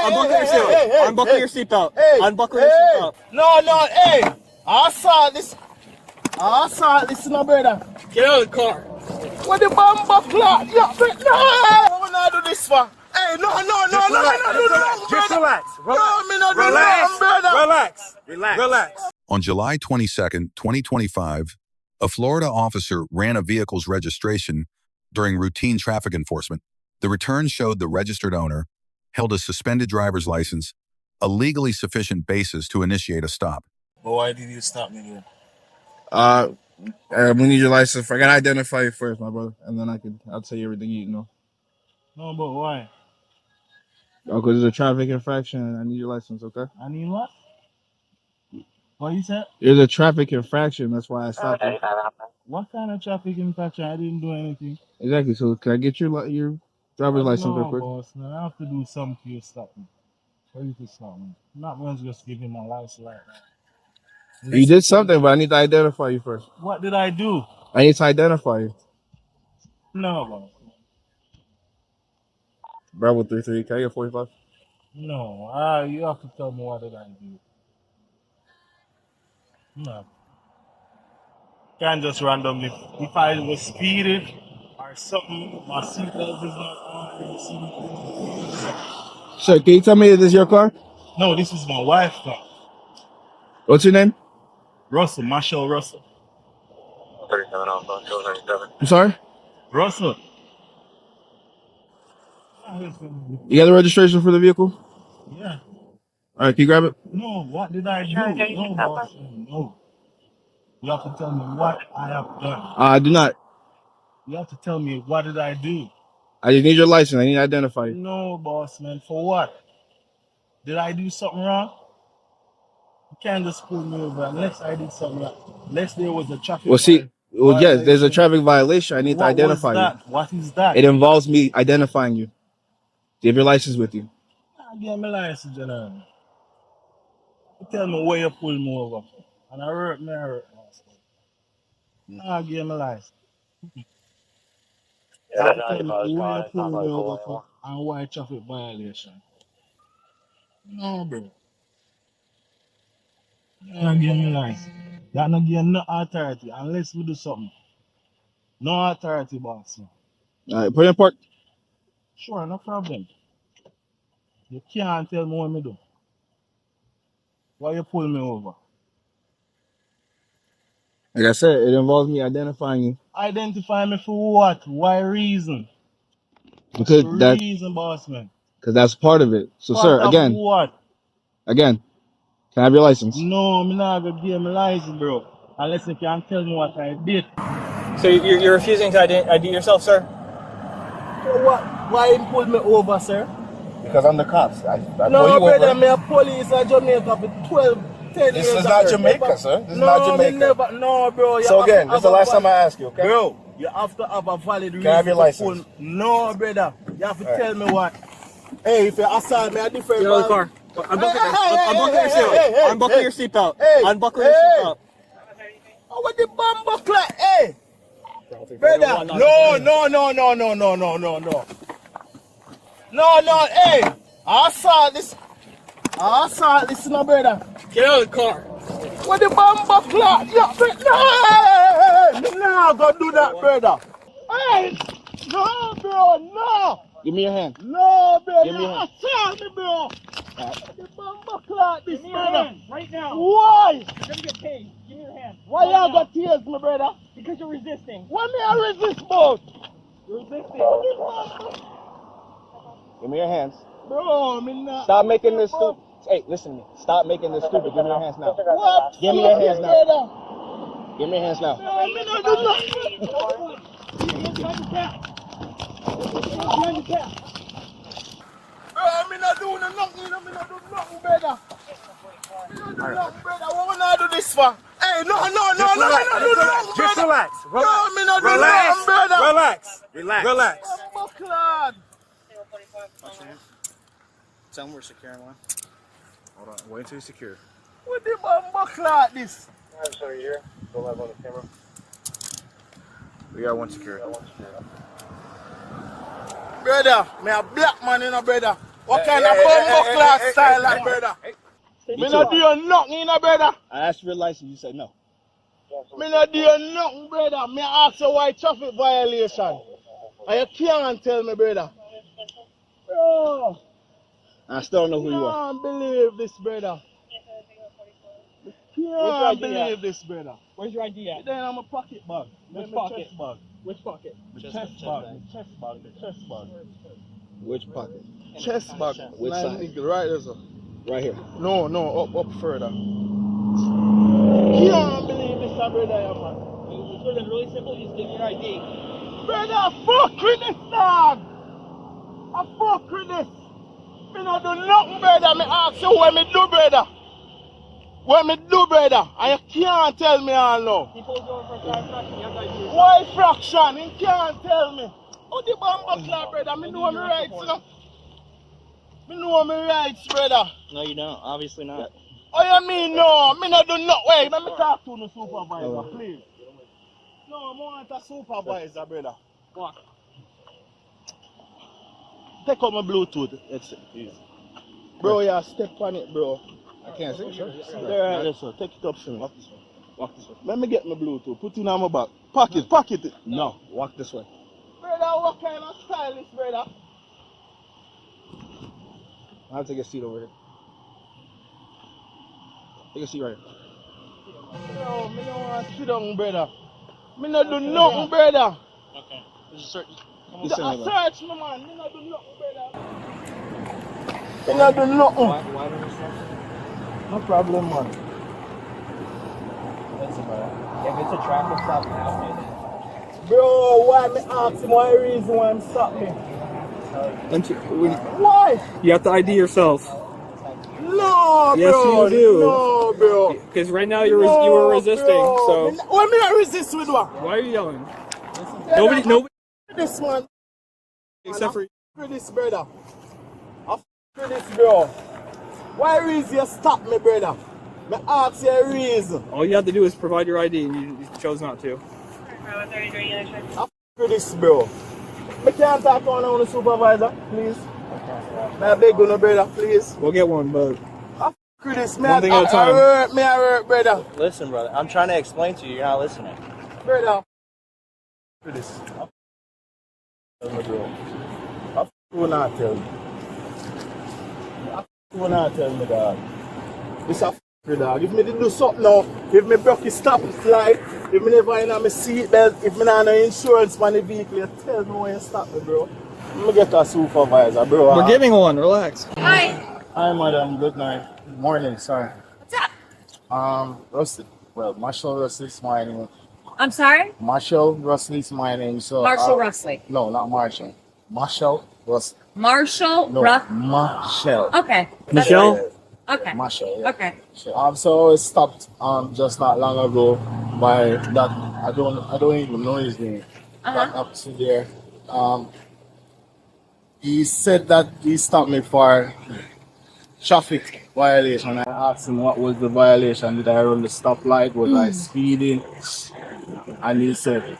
Unbuckle your seatbelt. Unbuckle your seatbelt. Unbuckle your seatbelt. No, hey. I saw this, no, brother. Get out of the car. What the bomb clock? Yeah, but no. What I do this for? Hey, no. Just relax. Relax. On July 22nd, 2025, a Florida officer ran a vehicle's registration during routine traffic enforcement. The return showed the registered owner held a suspended driver's license, a legally sufficient basis to initiate a stop. But why did you stop me then? We need your license. I gotta identify you first, my brother, and then I'll tell you everything you know. No, but why? Oh, because there's a traffic infraction and I need your license, okay? I need what? What you said? There's a traffic infraction, that's why I stopped you. What kind of traffic infraction? I didn't do anything. Exactly, so can I get your driver's license real quick? Boss, man, I have to do something for you to stop me. For you to stop me. I'm not going to just give you my license right now. You did something, but I need to identify you first. What did I do? I need to identify you. No, boss. Bravo 33, can I get 45? No, you have to tell me what did I do. No. Can't just randomly. If I was speeding or something, my seatbelt is not on. Sir, can you tell me if this is your car? No, this is my wife's car. What's your name? Russell, Marshall Russell. 37 Alpha, 97. I'm sorry? Russell. You got the registration for the vehicle? Yeah. All right, can you grab it? No, what did I do? No, boss. No. You have to tell me what I have done. I do not. You have to tell me what did I do. I just need your license. I need to identify you. No, boss, man. For what? Did I do something wrong? You can't just pull me over unless I did something wrong. Unless there was a traffic violation. Yes, there's a traffic violation. I need to identify you. What is that? It involves me identifying you. Do you have your license with you? I give me license, General. You tell me where you pull me over for. And I hurt myself. Now give me license. Yeah, Tell me where you pull me over for and why traffic violation. No, bro. Now give me license. That not give no authority unless we do something. No authority, boss. All right, put it in park. Sure, no problem. You can't tell me what me do. Why you pull me over? Like I said, it involves me identifying you. Identify me for what? Why reason? Because reason, boss man. Because that's part of it. So, Part sir, of again, what? can I have your license? No, I'm not gonna give my license, bro. Unless you can tell me what I did. So you're refusing to ID yourself, sir? So what? Why you pull me over, sir? Because I'm the cops. I No, brother, I'm a police in Jamaica for 12, 10 years. This is not Jamaica, sir. This is No, not Jamaica. never. No, bro. So again, this is the last time I ask you, okay? Bro, you have to have a valid reason. Can I have your to license? pull. No, brother. You have to tell me what. Hey, if you assault me, a different. Get out of the car. Unbuckle your seatbelt. Unbuckle your seatbelt. Unbuckle your seatbelt. Oh, what the bomb clock? Hey, brother. No. Hey, I saw this, no, brother. Get out of the car. What the bomb clock? Yeah, but no, no, go do that, brother. Hey, no, bro, no. Give me your hand. No, brother. Give me your hand. Assault me, bro. The bomb clock, this brother. Right now. Why? You're gonna get paid. Give me your hand. Why y'all got tears, my brother? Because you're resisting. Why me I resist about? You're resisting. Give me your hands. Bro, me not. Stop making this stupid. Hey, listen to me. Stop making this stupid. Give me your hands now. What? Give me your hands now. Brother? Give me your hands now. No, me not do nothing. Bro, me not do nothing. Me not do nothing, brother. Me not do nothing, brother. What I do this for? Hey, no. Just relax. No, me not do nothing, brother. Relax. I'm glad. Tell them we're securing one. Hold on. Wait until you secure. What the bomb clock this? I'm sorry, here. Go live on the camera. We got one secure. Brother, me a black man, you know, brother. What kind of bumbo class style, like, brother? Me not do nothing, brother. I asked for your license. You said no. Me not do nothing, brother. Me ask you why traffic violation. And you can't tell me, brother. Bro, I still don't know who you are. I can't believe this, brother. Can't believe this, brother. Where's your ID at? Then I'm a pocket bag. Which My pocket? chest bag. Which pocket? The chest bag. The chest bag. The chest bag. Which pocket? Chest bag. Which side? Right there, sir. Right here. No, up further. Can't believe this, brother, man. It's really simple. You just give your ID. Brother, fuck with this, dog. I fuck with this. Me not do nothing, brother. Me ask you what me do, brother. What me do, brother? And you can't tell me all now. He pulls you over for a car infraction. You have to ID yourself. Why fraction? He can't tell me. Oh, the bumbo club, brother. Me know my rights, you know. Me know my rights, brother. No, you don't. Obviously not. Oh, you mean no? Me not do nothing. Wait, let me talk to the supervisor, please. No, I want a supervisor, brother. Walk. Take out my Bluetooth headset, please. Bro, yeah, step on it, bro. I can't see, sir. There, sir. Take it up, sir. Walk this way. Walk this way. Let me get my Bluetooth. Put it on my back. Pocket it. No, walk this way. Brother, what kind of style is, brother? I'll take a seat over here. Take a seat right here. No, me don't want to sit down, brother. Me not do nothing, brother. Okay. There's a search. I search me, man. Me not do nothing, brother. Me not do nothing. Why don't you stop? No problem, man. Listen, bro. If it's a traffic stop now, Bro, why me ask him why reason why I'm stopping? Why? You have to ID yourself. No, Yes, bro. you do. No, bro. Because right now you were resisting. Bro. So Why me not resist with what? why are you yelling? Nobody, This one. except for For this, brother. I for this, bro. Why reason you stop me, brother? Me ask you a reason. all you have to do is provide your ID, and you chose not to. For this, bro. Me can't talk to one of the supervisor, please. May I beg you, no, brother, please. We'll get one, but For this, One thing at a time. I work, brother. listen, brother. I'm trying to explain to you. You're not listening. Brother. For this. I will not tell you. I will not tell me, dog. This a dog. If me did do something now, if me broke his stop light, if me never in my seatbelt, if me not have no insurance on the vehicle, you tell me when you stop me, bro. Let me get a supervisor, bro. we're giving one. Relax. Hi. Hi, madam. Good night. Morning, sorry. What's up? Rusty. Well, Marshall Rusley's my name. I'm sorry? Marshall Rusley's my name. So Marshall Rusley. No, not Marshall. Marshall Rusley. Marshall No, Marshall. Okay. Michelle? Okay. Marshall. Yeah. Okay. So I was stopped just not long ago by that I don't even know his name. That officer there. He said that he stopped me for traffic violation. I asked him what was the violation. Did I run the stoplight? Was I speeding? And he said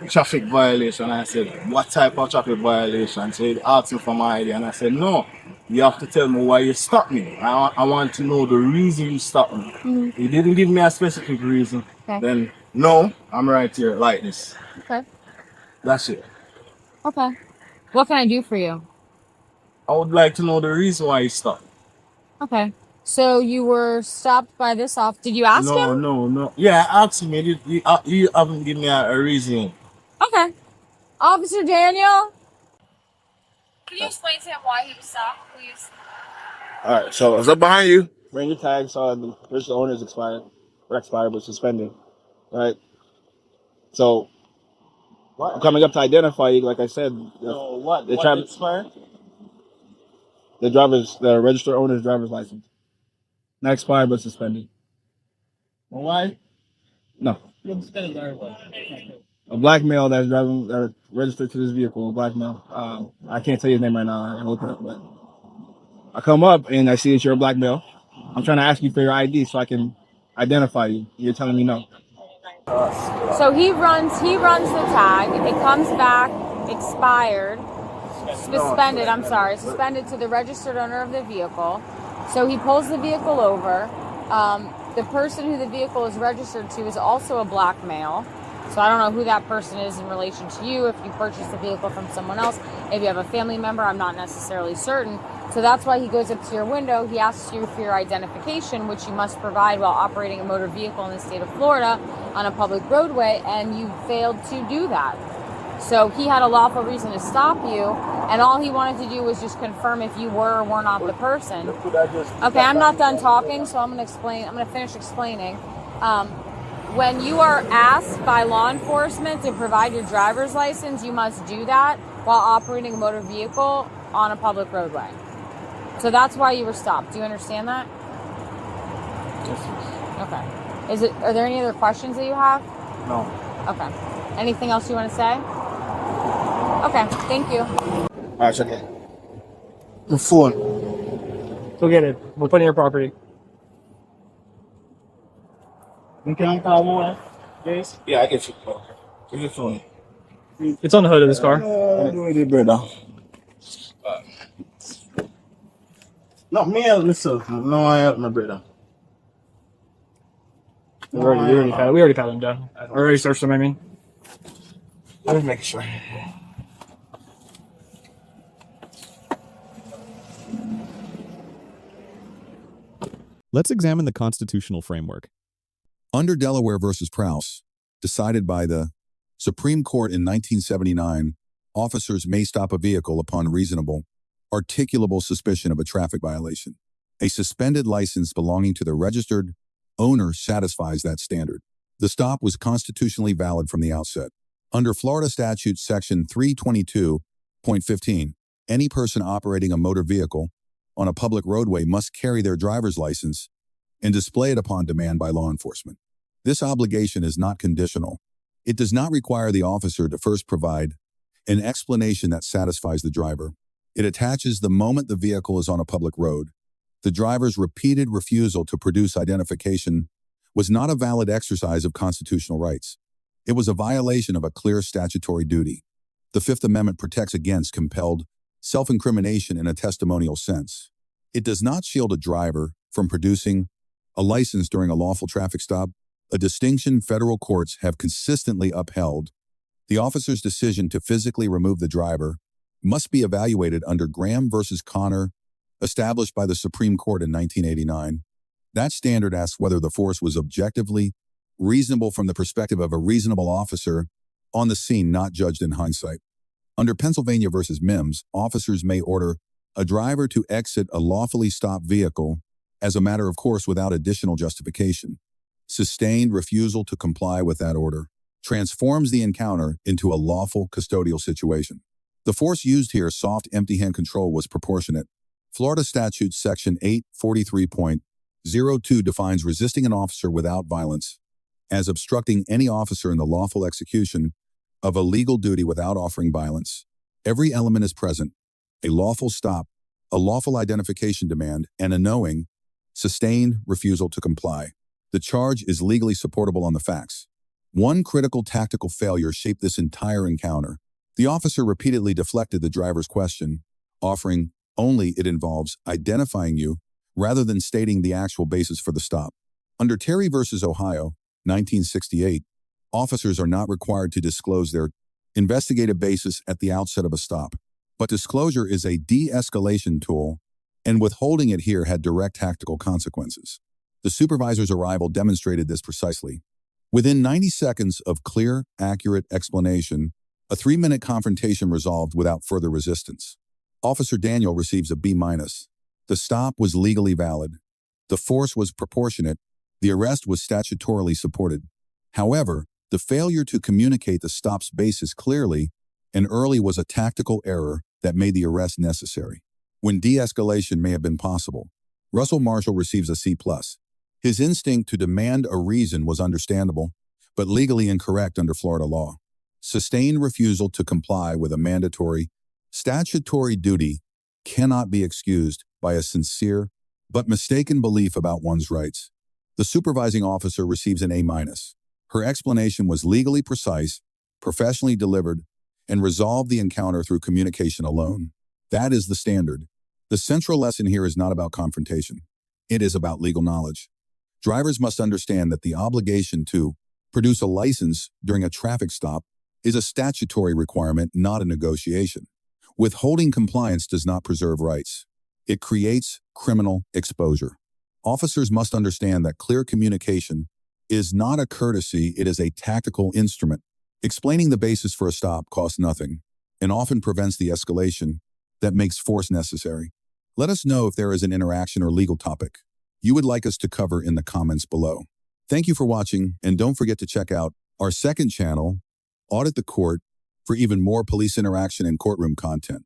traffic violation. I said, what type of traffic violation? So he asked me for my ID and I said, no, you have to tell me why you stopped me. I want to know the reason you stopped me. He didn't give me a specific reason. Okay. Then, no, I'm right here like this. Okay. That's it. Okay. What can I do for you? I would like to know the reason why you stopped. Okay. So you were stopped by this off. Did you ask him? No. Yeah, I asked him. You haven't given me a reason. Okay. Officer Daniel? Can you explain to him why he was stopped, please? Alright, so is that behind you? Bring your tags on. The original owner is expired. Or expired, but suspended. Right? So, I'm coming up to identify you, like I said. No, what? They What tried- expired? The registered owner's driver's license. Not expired, but suspended. Why? No. A black male that's driving, that registered to this vehicle, a black male. I can't tell you his name right now. I look it up, but I come up and I see that you're a black male. I'm trying to ask you for your ID so I can identify you. You're telling me no. So he runs the tag. It comes back expired. suspended, I'm sorry, suspended to the registered owner of the vehicle. So he pulls the vehicle over. The person who the vehicle is registered to is also a black male. So I don't know who that person is in relation to you. If you purchased the vehicle from someone else, maybe you have a family member, I'm not necessarily certain. So that's why he goes up to your window. He asks you for your identification, which you must provide while operating a motor vehicle in the state of Florida on a public roadway, and you failed to do that. So he had a lawful reason to stop you, and all he wanted to do was just confirm if you were or were not the person. Okay, I'm not done talking, so I'm going to finish explaining. When you are asked by law enforcement to provide your driver's license, you must do that while operating a motor vehicle on a public roadway. So that's why you were stopped. Do you understand that? Yes. Okay. Are there any other questions that you have? No. Okay. Anything else you want to say? Okay, thank you. All right, check it. The phone. Go get it. We'll put it in your property. You can call more. Yes. Yeah, I get you. Give your phone. It's on the hood of this car. Brother. Not me help myself. No, I help my brother. We already patted him down. I already searched him, I mean. I'm just making sure. Let's examine the constitutional framework. Under Delaware versus Prouse, decided by the Supreme Court in 1979, officers may stop a vehicle upon reasonable, articulable suspicion of a traffic violation. A suspended license belonging to the registered owner satisfies that standard. The stop was constitutionally valid from the outset. Under Florida Statutes Section 322.15, any person operating a motor vehicle on a public roadway must carry their driver's license and display it upon demand by law enforcement. This obligation is not conditional. It does not require the officer to first provide an explanation that satisfies the driver. It attaches the moment the vehicle is on a public road. The driver's repeated refusal to produce identification was not a valid exercise of constitutional rights. It was a violation of a clear statutory duty. The Fifth Amendment protects against compelled self-incrimination in a testimonial sense. It does not shield a driver from producing a license during a lawful traffic stop, a distinction federal courts have consistently upheld. The officer's decision to physically remove the driver must be evaluated under Graham versus Connor, established by the Supreme Court in 1989. That standard asks whether the force was objectively reasonable from the perspective of a reasonable officer on the scene, not judged in hindsight. Under Pennsylvania versus Mimms, officers may order a driver to exit a lawfully stopped vehicle as a matter of course without additional justification. Sustained refusal to comply with that order transforms the encounter into a lawful custodial situation. The force used here, soft, empty hand control, was proportionate. Florida Statutes Section 843.02 defines resisting an officer without violence as obstructing any officer in the lawful execution of a legal duty without offering violence. Every element is present: a lawful stop, a lawful identification demand, and a knowing, sustained refusal to comply. The charge is legally supportable on the facts. One critical tactical failure shaped this entire encounter. The officer repeatedly deflected the driver's question, offering only it involves identifying you rather than stating the actual basis for the stop. Under Terry versus Ohio, 1968, officers are not required to disclose their investigative basis at the outset of a stop, but disclosure is a de-escalation tool, and withholding it here had direct tactical consequences. The supervisor's arrival demonstrated this precisely. Within 90 seconds of clear, accurate explanation, a 3-minute confrontation resolved without further resistance. Officer Daniel receives a B-. The stop was legally valid. The force was proportionate. The arrest was statutorily supported. However, the failure to communicate the stop's basis clearly and early was a tactical error that made the arrest necessary. When de-escalation may have been possible, Russell Marshall receives a C+. His instinct to demand a reason was understandable, but legally incorrect under Florida law. Sustained refusal to comply with a mandatory statutory duty cannot be excused by a sincere but mistaken belief about one's rights. The supervising officer receives an A-. Her explanation was legally precise, professionally delivered, and resolved the encounter through communication alone. That is the standard. The central lesson here is not about confrontation. It is about legal knowledge. Drivers must understand that the obligation to produce a license during a traffic stop is a statutory requirement, not a negotiation. Withholding compliance does not preserve rights. It creates criminal exposure. Officers must understand that clear communication is not a courtesy, it is a tactical instrument. Explaining the basis for a stop costs nothing and often prevents the escalation that makes force necessary. Let us know if there is an interaction or legal topic you would like us to cover in the comments below. Thank you for watching, and don't forget to check out our second channel, Audit the Court, for even more police interaction and courtroom content.